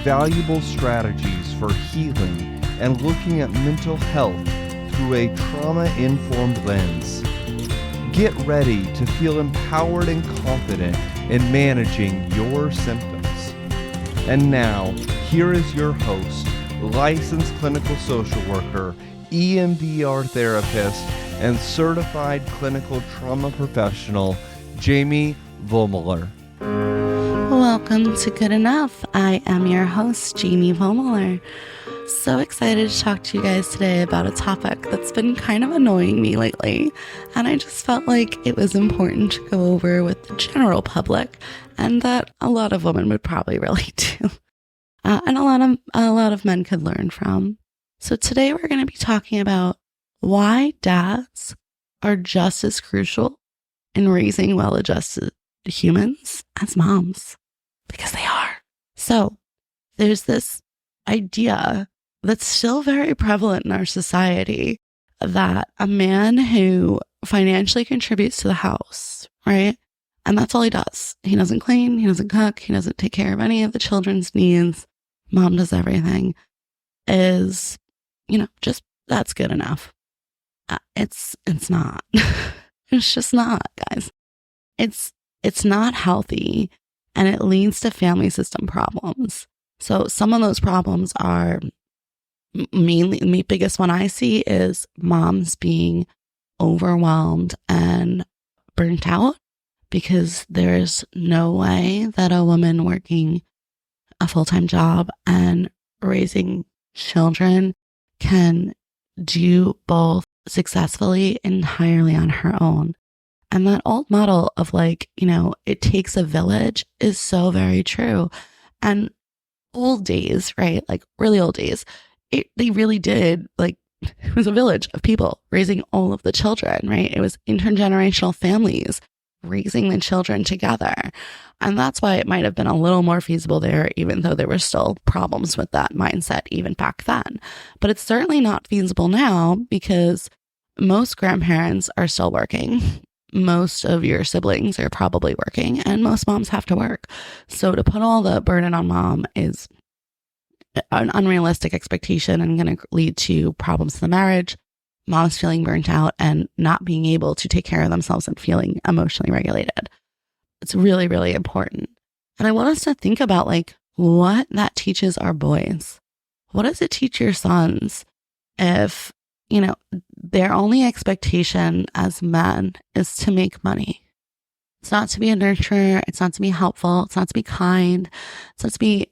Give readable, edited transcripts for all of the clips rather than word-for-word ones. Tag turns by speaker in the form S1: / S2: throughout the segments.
S1: valuable strategies for healing and looking at mental health through a trauma-informed lens. Get ready to feel empowered and confident in managing your symptoms. And now, here is your host, licensed clinical social worker, EMDR therapist, and certified clinical trauma professional, Jamie Vollmoeller.
S2: Welcome to Good Enough. I am your host, Jamie Vollmoeller. So excited to talk to you guys today about a topic that's been kind of annoying me lately. And I just felt like it was important to go over with the general public and that a lot of women would probably relate to. And a lot of men could learn from. So today we're going to be talking about why dads are just as crucial in raising well-adjusted humans as moms, because they are. So there's this idea that's still very prevalent in our society that a man who financially contributes to the house, right? And that's all he does. He doesn't clean, he doesn't cook, he doesn't take care of any of the children's needs. Mom does everything. Is, just that's good enough. It's not. It's just not, guys. It's not healthy, and it leads to family system problems. So some of those problems are mainly, the biggest one I see is moms being overwhelmed and burnt out because there's no way that a woman working a full-time job and raising children can do both successfully entirely on her own. And that old model of it takes a village is so very true. And old days, right? Like really old days, they really did, it was a village of people raising all of the children, right? It was intergenerational families raising the children together. And that's why it might have been a little more feasible there, even though there were still problems with that mindset even back then. But it's certainly not feasible now because most grandparents are still working. Most of your siblings are probably working, and most moms have to work. So to put all the burden on mom is an unrealistic expectation and going to lead to problems in the marriage, moms feeling burnt out and not being able to take care of themselves and feeling emotionally regulated. It's really, really important. And I want us to think about what that teaches our boys. What does it teach your sons if, their only expectation as men is to make money? It's not to be a nurturer. It's not to be helpful. It's not to be kind. It's not to be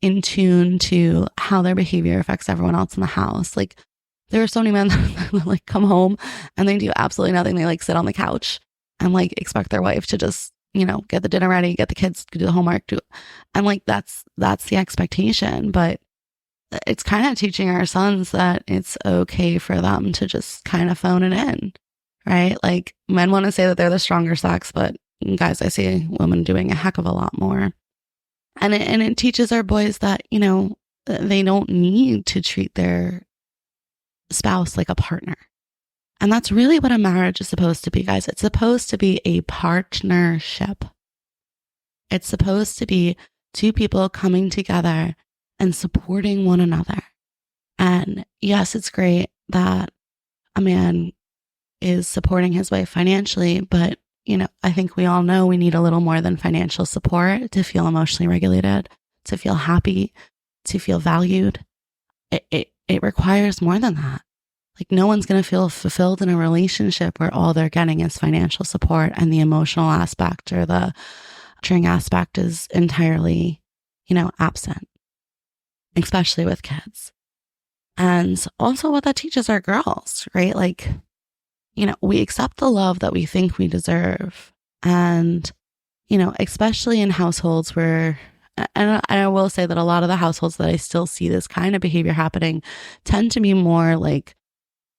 S2: in tune to how their behavior affects everyone else in the house. There are so many men that come home and they do absolutely nothing. They sit on the couch and expect their wife to just, get the dinner ready, get the kids to do the homework, and that's the expectation. But it's kind of teaching our sons that it's okay for them to just kind of phone it in, right? Men want to say that they're the stronger sex, but guys, I see women doing a heck of a lot more. And it teaches our boys that, they don't need to treat their spouse like a partner. And that's really what a marriage is supposed to be, guys. It's supposed to be a partnership. It's supposed to be two people coming together and supporting one another. And yes, it's great that a man is supporting his wife financially, but I think we all know we need a little more than financial support to feel emotionally regulated, to feel happy, to feel valued. It requires more than that. No one's going to feel fulfilled in a relationship where all they're getting is financial support and the emotional aspect or the nurturing aspect is entirely, absent, especially with kids. And also what that teaches our girls, right? We accept the love that we think we deserve. And, especially in households where, and I will say that a lot of the households that I still see this kind of behavior happening tend to be more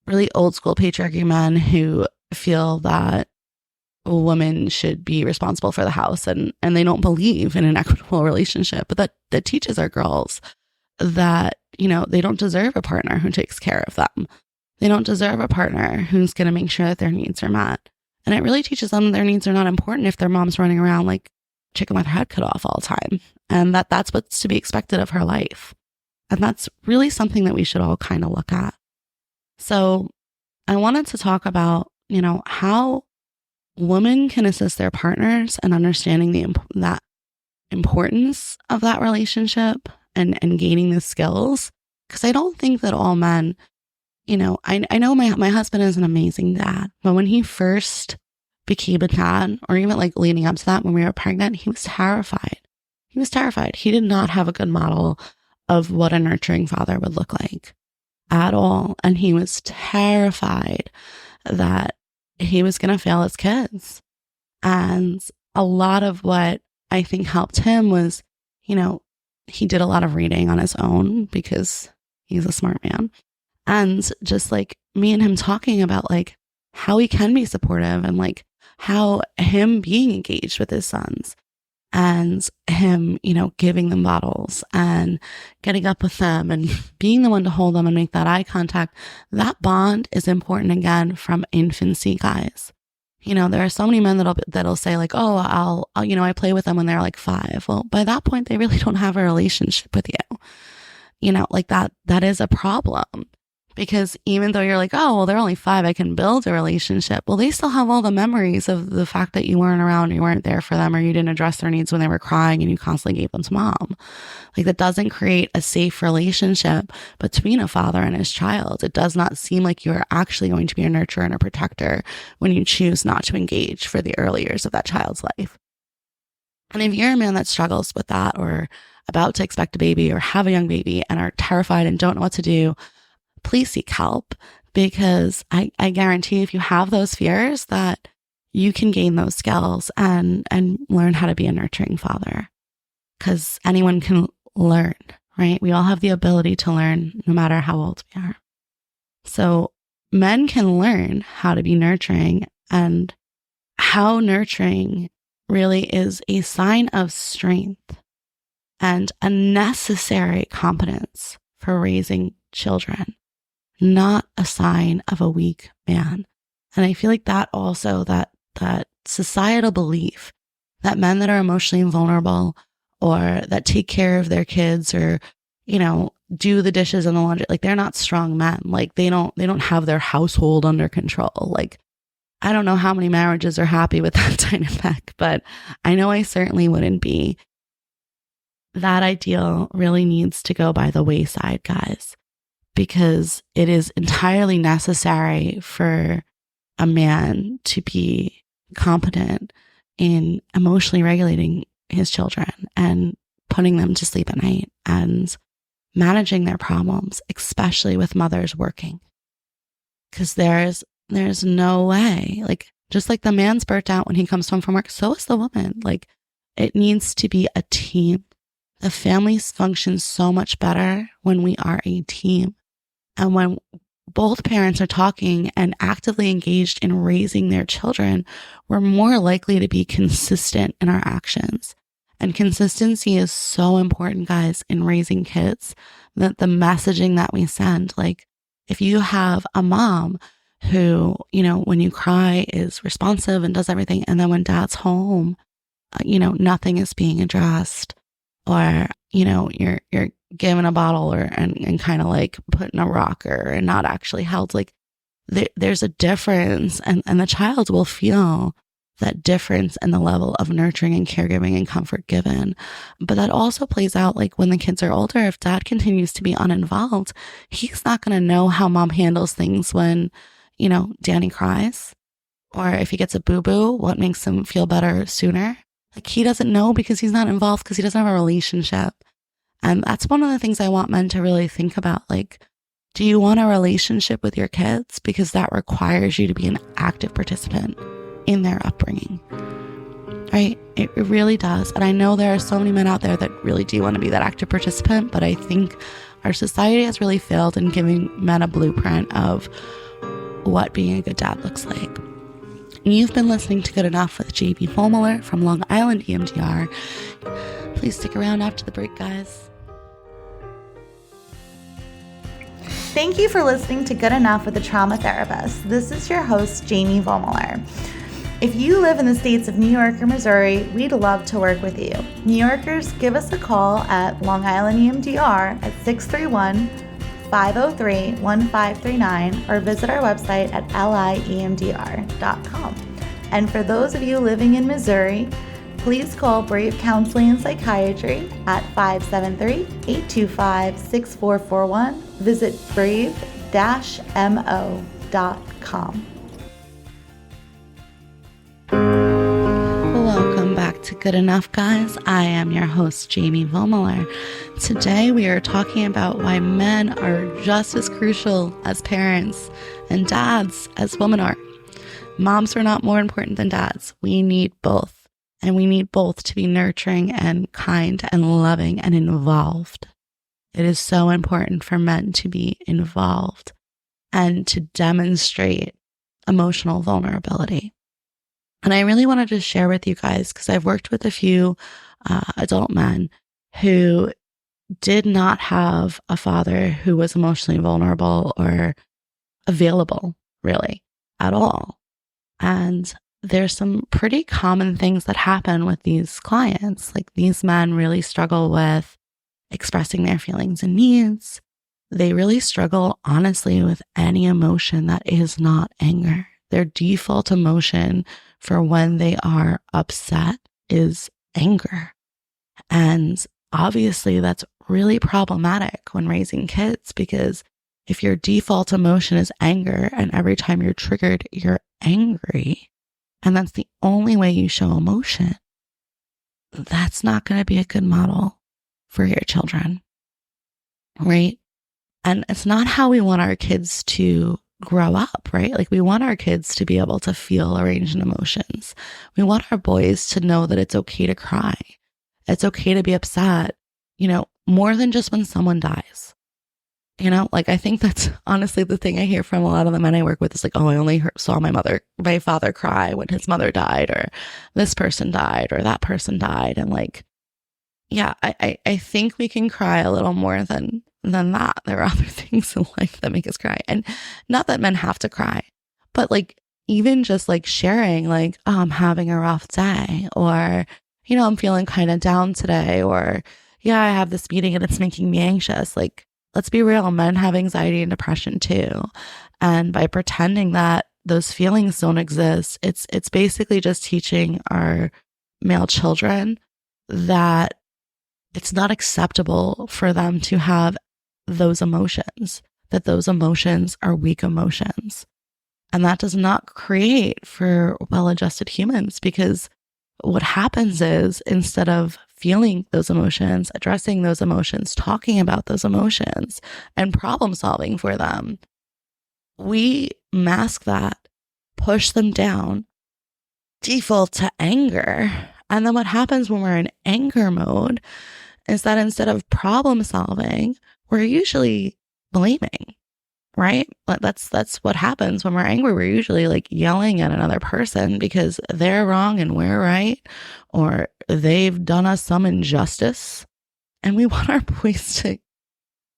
S2: really old school patriarchy men who feel that women should be responsible for the house and they don't believe in an equitable relationship. But that teaches our girls that, they don't deserve a partner who takes care of them. They don't deserve a partner who's going to make sure that their needs are met. And it really teaches them that their needs are not important if their mom's running around like chicken with her head cut off all the time and that's what's to be expected of her life. And that's really something that we should all kind of look at. So I wanted to talk about, how women can assist their partners in understanding that importance of that relationship and gaining the skills. Because I don't think that all men, I know my husband is an amazing dad, but when he first became a dad, or even like leading up to that when we were pregnant, he was terrified. He was terrified. He did not have a good model of what a nurturing father would look like at all. And he was terrified that he was going to fail his kids. And a lot of what I think helped him was, he did a lot of reading on his own because he's a smart man. And just like me and him talking about like how he can be supportive and like how him being engaged with his sons and him, giving them bottles and getting up with them and being the one to hold them and make that eye contact, that bond is important again from infancy, guys. There are so many men that'll say like, oh, I'll I play with them when they're like 5. Well, by that point, they really don't have a relationship with you. Like that is a problem. Because even though you're like, oh, well, they're only 5, I can build a relationship. Well, they still have all the memories of the fact that you weren't around, you weren't there for them, or you didn't address their needs when they were crying and you constantly gave them to mom. Like that doesn't create a safe relationship between a father and his child. It does not seem like you're actually going to be a nurturer and a protector when you choose not to engage for the early years of that child's life. And if you're a man that struggles with that or about to expect a baby or have a young baby and are terrified and don't know what to do, please seek help, because I guarantee if you have those fears that you can gain those skills and learn how to be a nurturing father, because anyone can learn, right? We all have the ability to learn no matter how old we are. So men can learn how to be nurturing, and how nurturing really is a sign of strength and a necessary competence for raising children, not a sign of a weak man. And I feel like that also, that societal belief that men that are emotionally vulnerable or that take care of their kids or, do the dishes and the laundry, like they're not strong men. Like they don't have their household under control. Like I don't know how many marriages are happy with that dynamic, but I know I certainly wouldn't be. That ideal really needs to go by the wayside, guys, because it is entirely necessary for a man to be competent in emotionally regulating his children and putting them to sleep at night and managing their problems, especially with mothers working. Because there's no way, like just like the man's burnt out when he comes home from work, so is the woman. Like it needs to be a team. The families function so much better when we are a team. And when both parents are talking and actively engaged in raising their children, we're more likely to be consistent in our actions. And consistency is so important, guys, in raising kids, that the messaging that we send, like if you have a mom who, when you cry is responsive and does everything, and then when dad's home, nothing is being addressed, or, you're given a bottle and kind of like put in a rocker and not actually held, like there's a difference, and the child will feel that difference in the level of nurturing and caregiving and comfort given. But that also plays out like when the kids are older. If dad continues to be uninvolved, he's not going to know how mom handles things when, Danny cries, or if he gets a boo-boo, what makes him feel better sooner. Like he doesn't know because he's not involved, because he doesn't have a relationship. And that's one of the things I want men to really think about. Like, do you want a relationship with your kids? Because that requires you to be an active participant in their upbringing, right? It really does. And I know there are so many men out there that really do want to be that active participant, but I think our society has really failed in giving men a blueprint of what being a good dad looks like. You've been listening to Good Enough with JB Vollmoeller from Long Island, EMDR. Please stick around after the break, guys.
S3: Thank you for listening to Good Enough with a Trauma Therapist. This is your host, Jamie Vollmoeller. If you live in the states of New York or Missouri, we'd love to work with you. New Yorkers, give us a call at Long Island EMDR at 631-503-1539 or visit our website at liemdr.com. And for those of you living in Missouri, please call Brave Counseling and Psychiatry at 573-825-6441. Visit brave-mo.com.
S2: Welcome back to Good Enough, guys. I am your host, Jamie Vollmoeller. Today we are talking about why men are just as crucial as parents and dads as women are. Moms are not more important than dads. We need both. And we need both to be nurturing and kind and loving and involved. It is so important for men to be involved and to demonstrate emotional vulnerability. And I really wanted to share with you guys, because I've worked with a few adult men who did not have a father who was emotionally vulnerable or available, really, at all. And there's some pretty common things that happen with these clients. Like, these men really struggle with expressing their feelings and needs. They really struggle, honestly, with any emotion that is not anger. Their default emotion for when they are upset is anger. And obviously that's really problematic when raising kids, because if your default emotion is anger and every time you're triggered, you're angry, and that's the only way you show emotion, that's not going to be a good model for your children, right? And it's not how we want our kids to grow up, right? Like, we want our kids to be able to feel a range of emotions. We want our boys to know that it's okay to cry. It's okay to be upset, more than just when someone dies. Like, I think that's honestly the thing I hear from a lot of the men I work with is like, oh, I only saw my father cry when his mother died, or this person died, or that person died. And like, yeah, I think we can cry a little more than that. There are other things in life that make us cry. And not that men have to cry, but like, even just like sharing, like, oh, I'm having a rough day, or, I'm feeling kind of down today, or, yeah, I have this meeting and it's making me anxious. Like, let's be real, men have anxiety and depression too. And by pretending that those feelings don't exist, it's basically just teaching our male children that it's not acceptable for them to have those emotions, that those emotions are weak emotions. And that does not create for well-adjusted humans, because what happens is, instead of feeling those emotions, addressing those emotions, talking about those emotions, and problem solving for them, we mask that, push them down, default to anger. And then what happens when we're in anger mode is that instead of problem solving, we're usually blaming, right? That's what happens when we're angry. We're usually like yelling at another person because they're wrong and we're right, or they've done us some injustice. And we want our boys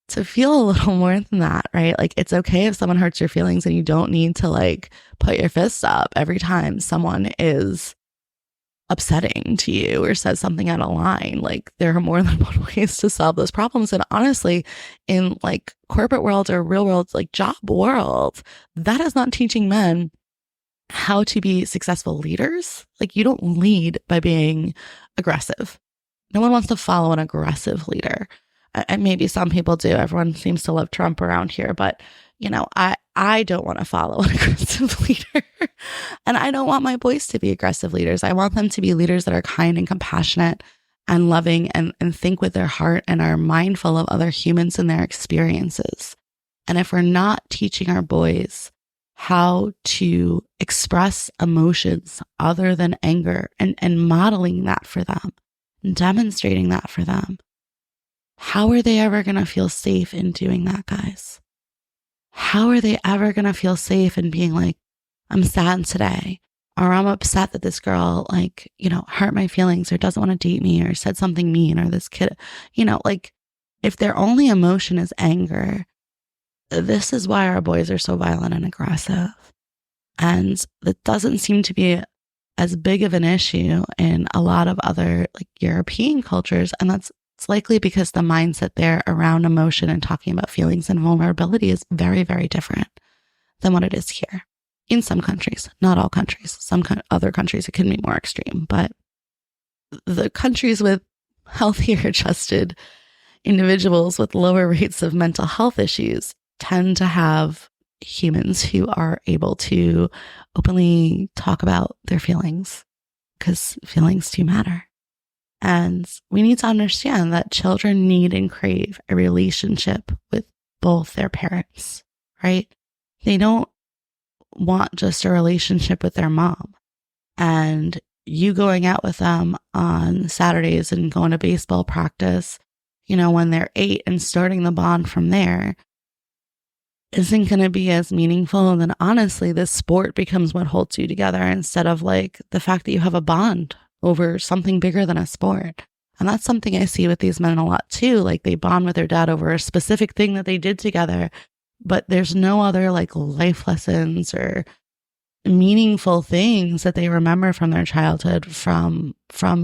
S2: to feel a little more than that, right? Like, it's okay if someone hurts your feelings, and you don't need to like put your fists up every time someone is upsetting to you or says something out of line. Like, there are more than one ways to solve those problems. And honestly, in like corporate world or real world, like job world, that is not teaching men how to be successful leaders. Like, you don't lead by being aggressive. No one wants to follow an aggressive leader. And maybe some people do. Everyone seems to love Trump around here, but I don't want to follow an aggressive leader. And I don't want my boys to be aggressive leaders. I want them to be leaders that are kind and compassionate and loving and think with their heart and are mindful of other humans and their experiences. And if we're not teaching our boys how to express emotions other than anger and modeling that for them and demonstrating that for them, how are they ever going to feel safe in doing that, guys? How are they ever going to feel safe in being like, I'm sad today, or I'm upset that this girl hurt my feelings or doesn't want to date me or said something mean, or this kid, if their only emotion is anger, this is why our boys are so violent and aggressive. And it doesn't seem to be as big of an issue in a lot of other like European cultures. And it's likely because the mindset there around emotion and talking about feelings and vulnerability is very, very different than what it is here. In some countries, not all countries. Some other countries, it can be more extreme. But the countries with healthier adjusted individuals with lower rates of mental health issues tend to have humans who are able to openly talk about their feelings, because feelings do matter. And we need to understand that children need and crave a relationship with both their parents, right? They don't want just a relationship with their mom. And you going out with them on Saturdays and going to baseball practice, when they're 8 and starting the bond from there isn't going to be as meaningful. And then honestly, this sport becomes what holds you together instead of like the fact that you have a bond over something bigger than a sport. And that's something I see with these men a lot too. Like they bond with their dad over a specific thing that they did together, but there's no other like life lessons or meaningful things that they remember from their childhood from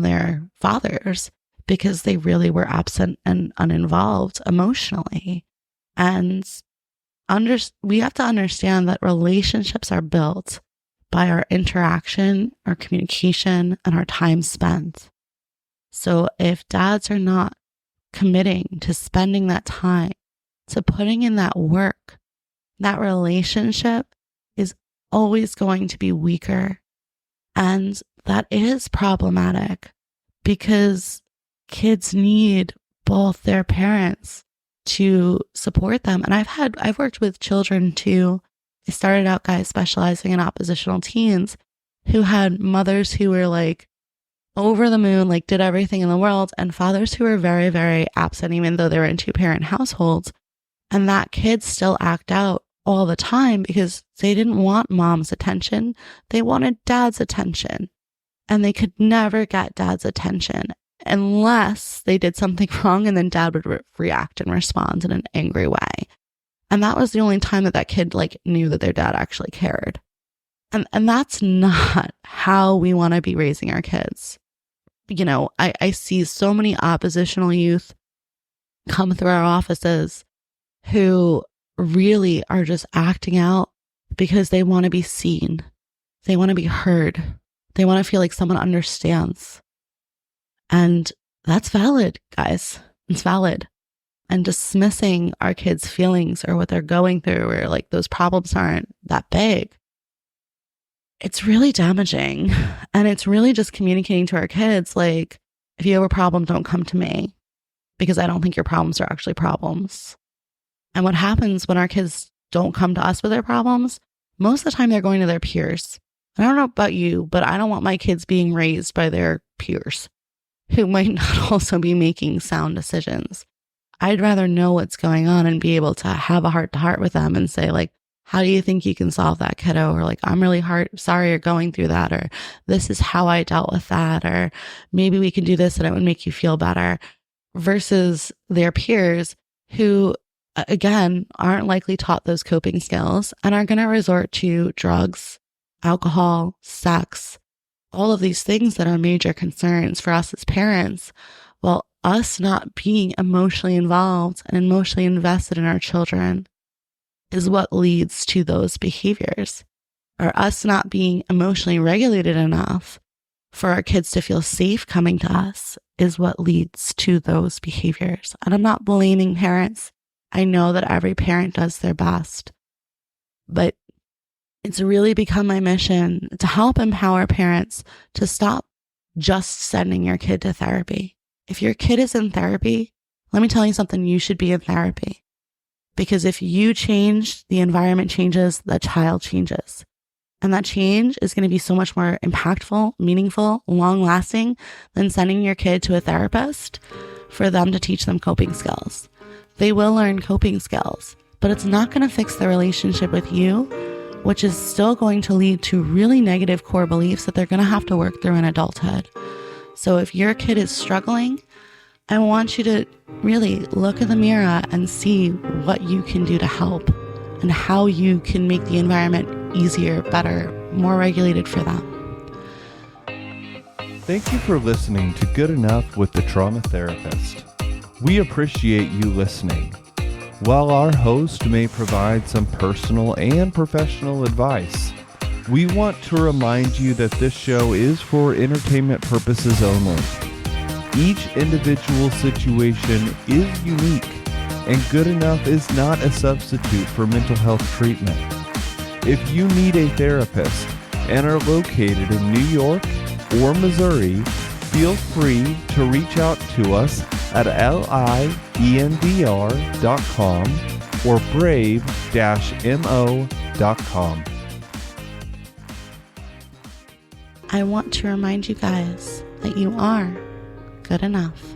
S2: their fathers, because they really were absent and uninvolved emotionally. And we have to understand that relationships are built by our interaction, our communication, and our time spent. So if dads are not committing to spending that time, to putting in that work, that relationship is always going to be weaker. And that is problematic because kids need both their parents to support them. And I've worked with children too. I started out guys specializing in oppositional teens who had mothers who were like over the moon, like did everything in the world, and fathers who were very, very absent, even though they were in 2-parent households. And that kids still act out all the time because they didn't want mom's attention. They wanted dad's attention. And they could never get dad's attention unless they did something wrong, and then dad would react and respond in an angry way. And that was the only time that kid like knew that their dad actually cared. And that's not how we want to be raising our kids. I see so many oppositional youth come through our offices who really are just acting out because they want to be seen. They want to be heard. They want to feel like someone understands. And that's valid, guys. It's valid. And dismissing our kids' feelings or what they're going through, or like those problems aren't that big, it's really damaging. And it's really just communicating to our kids, like, if you have a problem, don't come to me, because I don't think your problems are actually problems. And what happens when our kids don't come to us with their problems, most of the time they're going to their peers. I don't know about you, but I don't want my kids being raised by their peers who might not also be making sound decisions. I'd rather know what's going on and be able to have a heart-to-heart with them and say, like, how do you think you can solve that, kiddo? Or like, I'm really sorry you're going through that. Or this is how I dealt with that. Or maybe we can do this and it would make you feel better. Versus their peers who, again, aren't likely taught those coping skills and are going to resort to drugs, alcohol, sex, all of these things that are major concerns for us as parents, while us not being emotionally involved and emotionally invested in our children is what leads to those behaviors. Or us not being emotionally regulated enough for our kids to feel safe coming to us is what leads to those behaviors. And I'm not blaming parents. I know that every parent does their best, but it's really become my mission to help empower parents to stop just sending your kid to therapy. If your kid is in therapy, let me tell you something, you should be in therapy. Because if you change, the environment changes, the child changes. And that change is going to be so much more impactful, meaningful, long-lasting than sending your kid to a therapist for them to teach them coping skills. They will learn coping skills, but it's not going to fix the relationship with you, which is still going to lead to really negative core beliefs that they're going to have to work through in adulthood. So if your kid is struggling, I want you to really look in the mirror and see what you can do to help and how you can make the environment easier, better, more regulated for them.
S1: Thank you for listening to Good Enough with the Trauma Therapist. We appreciate you listening. While our host may provide some personal and professional advice, we want to remind you that this show is for entertainment purposes only. Each individual situation is unique, and Good Enough is not a substitute for mental health treatment. If you need a therapist and are located in New York or Missouri, feel free to reach out to us at liemdr.com or brave-mo.com.
S2: I want to remind you guys that you are good enough.